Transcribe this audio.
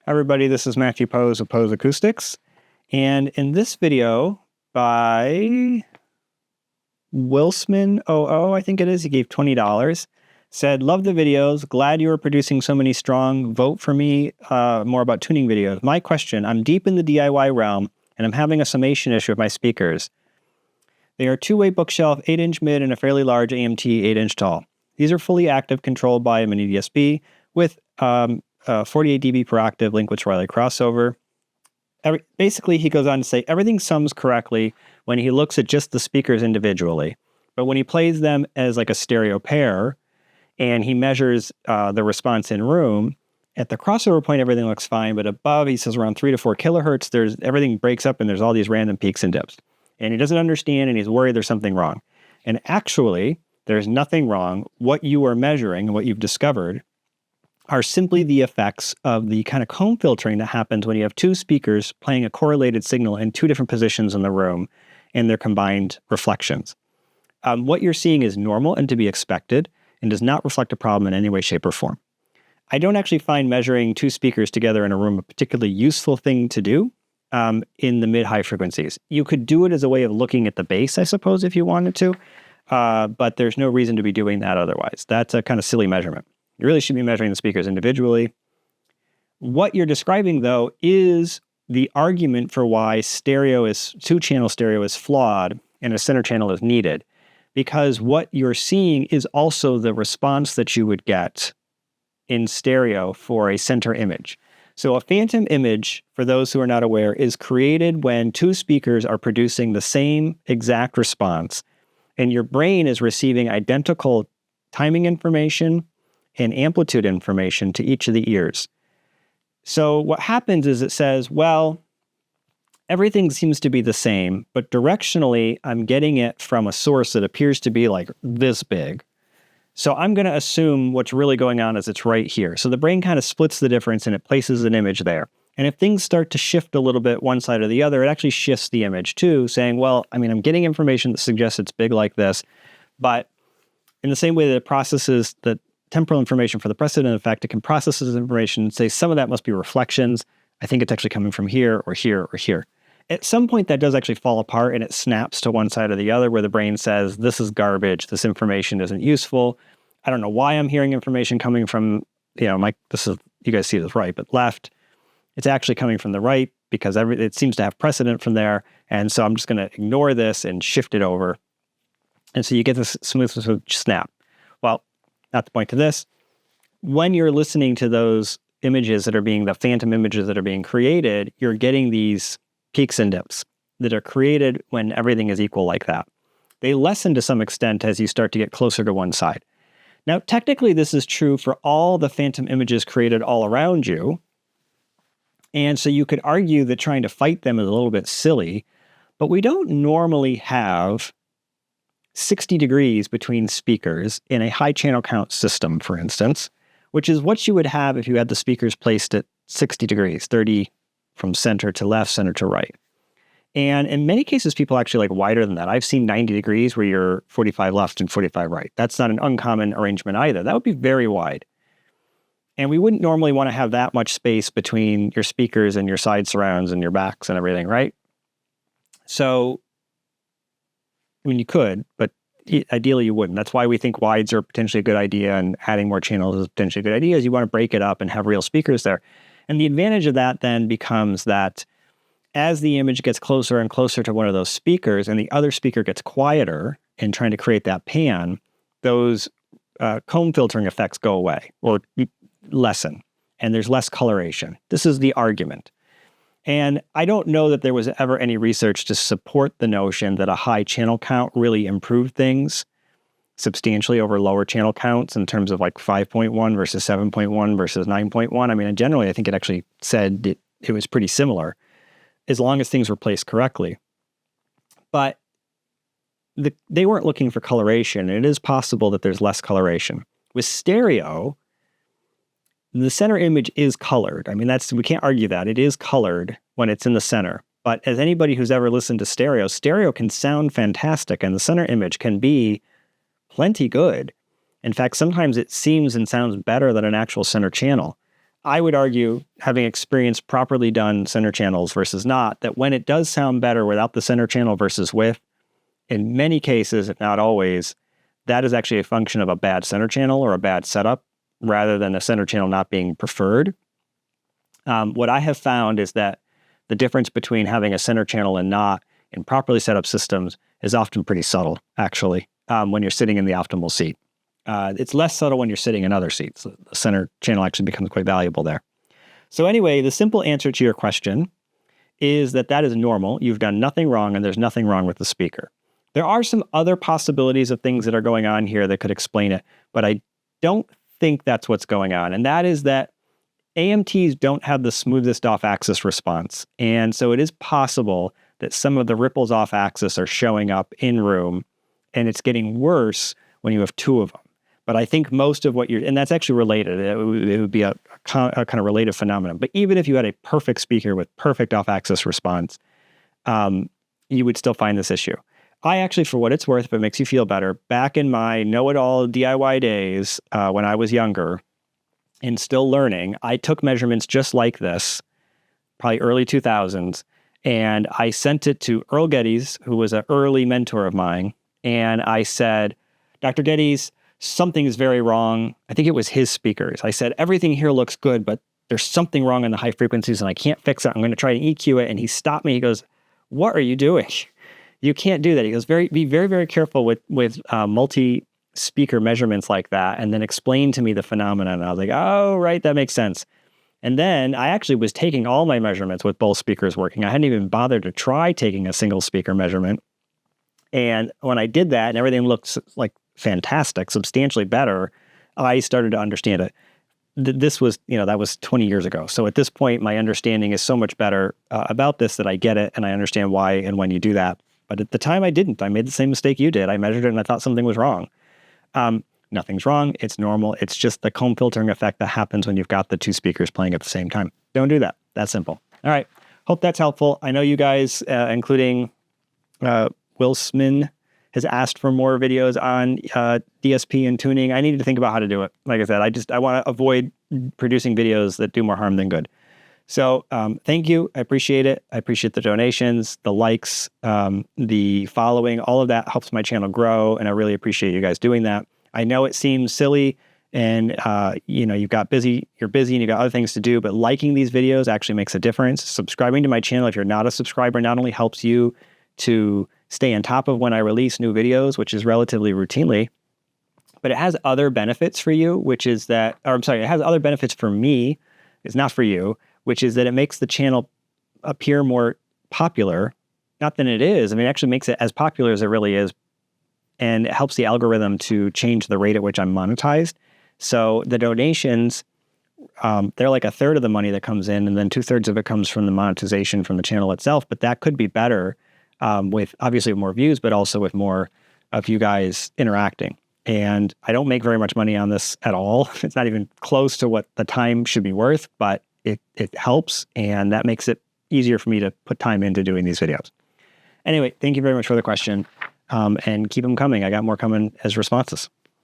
Hi everybody, this is Matthew Poes of Poes Acoustics, and in this video by Wilsman 00, I think it is, he gave $20, said, love the videos, glad you are producing so many strong, vote for me, more about tuning videos. My question, I'm deep in the DIY realm, and I'm having a summation issue with my speakers. They are two-way bookshelf, 8-inch mid, and a fairly large AMT 8-inch tall. These are fully active, controlled by a mini DSP with 48 dB per octave Linkwitz-Riley crossover. Basically, he goes on to say everything sums correctly when he looks at just the speakers individually. But when he plays them as like a stereo pair and he measures the response in room, at the crossover point, everything looks fine. But above, he says around 3 to 4 kilohertz, everything breaks up and there's all these random peaks and dips. And he doesn't understand and he's worried there's something wrong. And actually, there's nothing wrong. What you are measuring and what you've discovered are simply the effects of the kind of comb filtering that happens when you have two speakers playing a correlated signal in two different positions in the room and their combined reflections. What you're seeing is normal and to be expected and does not reflect a problem in any way, shape, or form. I don't actually find measuring two speakers together in a room a particularly useful thing to do in the mid-high frequencies. You could do it as a way of looking at the bass, I suppose, if you wanted to, but there's no reason to be doing that otherwise. That's a kind of silly measurement. You really should be measuring the speakers individually. What you're describing, though, is the argument for why two-channel stereo is flawed and a center channel is needed. Because what you're seeing is also the response that you would get in stereo for a center image. So a phantom image, for those who are not aware, is created when two speakers are producing the same exact response, and your brain is receiving identical timing information and amplitude information to each of the ears. So what happens is it says, well, everything seems to be the same, but directionally, I'm getting it from a source that appears to be like this big. So I'm going to assume what's really going on is it's right here. So the brain kind of splits the difference and it places an image there. And if things start to shift a little bit one side or the other, it actually shifts the image too, saying, well, I'm getting information that suggests it's big like this, but in the same way that it processes the temporal information for the precedent effect, it can process this information and say some of that must be reflections. I think it's actually coming from here or here or here. At some point, that does actually fall apart and it snaps to one side or the other where the brain says, this is garbage, this information isn't useful. I don't know why I'm hearing information coming from, you guys see this right, but left. It's actually coming from the right because it seems to have precedent from there. And so I'm just going to ignore this and shift it over. And so you get this smooth snap. Well, not the point to this. When you're listening to those images the phantom images that are being created, you're getting these peaks and dips that are created when everything is equal like that. They lessen to some extent as you start to get closer to one side. Now, technically, this is true for all the phantom images created all around you. And so you could argue that trying to fight them is a little bit silly, but we don't normally have 60 degrees between speakers in a high channel count system, for instance, which is what you would have if you had the speakers placed at 60 degrees, 30 from center to left, center to right. And in many cases, people actually like wider than that. I've seen 90 degrees where you're 45 left and 45 right. That's not an uncommon arrangement either. That would be very wide. And we wouldn't normally want to have that much space between your speakers and your side surrounds and your backs and everything, right? So you could, but ideally you wouldn't. That's why we think wides are potentially a good idea and adding more channels is potentially a good idea, is you want to break it up and have real speakers there. And the advantage of that then becomes that as the image gets closer and closer to one of those speakers and the other speaker gets quieter in trying to create that pan, those comb filtering effects go away or lessen, and there's less coloration. This is the argument. And I don't know that there was ever any research to support the notion that a high channel count really improved things substantially over lower channel counts in terms of like 5.1 versus 7.1 versus 9.1. Generally, I think it actually said it was pretty similar as long as things were placed correctly. But they weren't looking for coloration. And it is possible that there's less coloration. With stereo, the center image is colored. We can't argue that. It is colored when it's in the center. But as anybody who's ever listened to stereo can sound fantastic, and the center image can be plenty good. In fact, sometimes it seems and sounds better than an actual center channel. I would argue, having experienced properly done center channels versus not, that when it does sound better without the center channel versus with, in many cases, if not always, that is actually a function of a bad center channel or a bad setup rather than a center channel not being preferred. What I have found is that the difference between having a center channel and not in properly set up systems is often pretty subtle, actually, when you're sitting in the optimal seat. It's less subtle when you're sitting in other seats. The center channel actually becomes quite valuable there. So anyway, the simple answer to your question is that is normal. You've done nothing wrong, and there's nothing wrong with the speaker. There are some other possibilities of things that are going on here that could explain it, but I don't think that's what's going on. And that is that AMTs don't have the smoothest off-axis response. And so it is possible that some of the ripples off-axis are showing up in room, and it's getting worse when you have two of them. But I think most of what and that's actually related. It would be a kind of related phenomenon. But even if you had a perfect speaker with perfect off-axis response, you would still find this issue. I actually, for what it's worth, if it makes you feel better, back in my know-it-all DIY days, when I was younger and still learning, I took measurements just like this, probably early 2000s, and I sent it to Earl Geddes, who was an early mentor of mine, and I said, Dr. Geddes, something is very wrong. I think it was his speakers. I said, everything here looks good, but there's something wrong in the high frequencies, and I can't fix it. I'm going to try to EQ it. And he stopped me. He goes, what are you doing? You can't do that. He goes, be very, very careful with multi-speaker measurements like that, and then explain to me the phenomenon. And I was like, oh, right, that makes sense. And then I actually was taking all my measurements with both speakers working. I hadn't even bothered to try taking a single speaker measurement. And when I did that and everything looked like fantastic, substantially better, I started to understand it. This was, that was 20 years ago. So at this point, my understanding is so much better about this that I get it and I understand why and when you do that. But at the time I didn't. I made the same mistake you did. I measured it and I thought something was wrong. Nothing's wrong. It's normal. It's just the comb filtering effect that happens when you've got the two speakers playing at the same time. Don't do that. That's simple. All right. Hope that's helpful. I know you guys, including Wilsman, has asked for more videos on DSP and tuning. I needed to think about how to do it. Like I said, I want to avoid producing videos that do more harm than good. So thank you. I appreciate it. I appreciate the donations, the likes, the following. All of that helps my channel grow, and I really appreciate you guys doing that. I know it seems silly, and you're busy and you got other things to do, but liking these videos actually makes a difference. Subscribing to my channel, if you're not a subscriber, not only helps you to stay on top of when I release new videos, which is relatively routinely, but it has other benefits for you, it has other benefits for me, it's not for you, which is that it makes the channel appear more popular. Not that it is. I mean, it actually makes it as popular as it really is, and it helps the algorithm to change the rate at which I'm monetized. So the donations, they're like a third of the money that comes in, and then 2/3 of it comes from the monetization from the channel itself. But that could be better with obviously more views, but also with more of you guys interacting. And I don't make very much money on this at all. It's not even close to what the time should be worth, but it helps, and that makes it easier for me to put time into doing these videos. Anyway, thank you very much for the question, and keep them coming. I got more coming as responses.